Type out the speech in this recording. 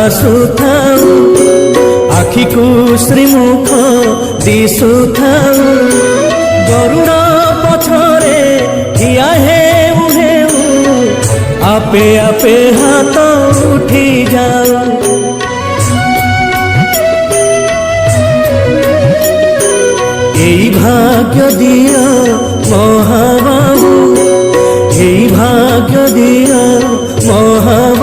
ଆସୁଥାଉ ଆଖିକୁ ଶ୍ରୀମୁଖ ଦିଶୁଥାଉ ଗରୁଡ଼ ପଛରେ ଠିଆ ହେଉ ହେଉ ଆପେ ଆପେ ହାତ ଉଠି ଯାଉ। এই ভাগ্য দিও মহাবাহু, এই ভাগ্য দিও মহাবাহু।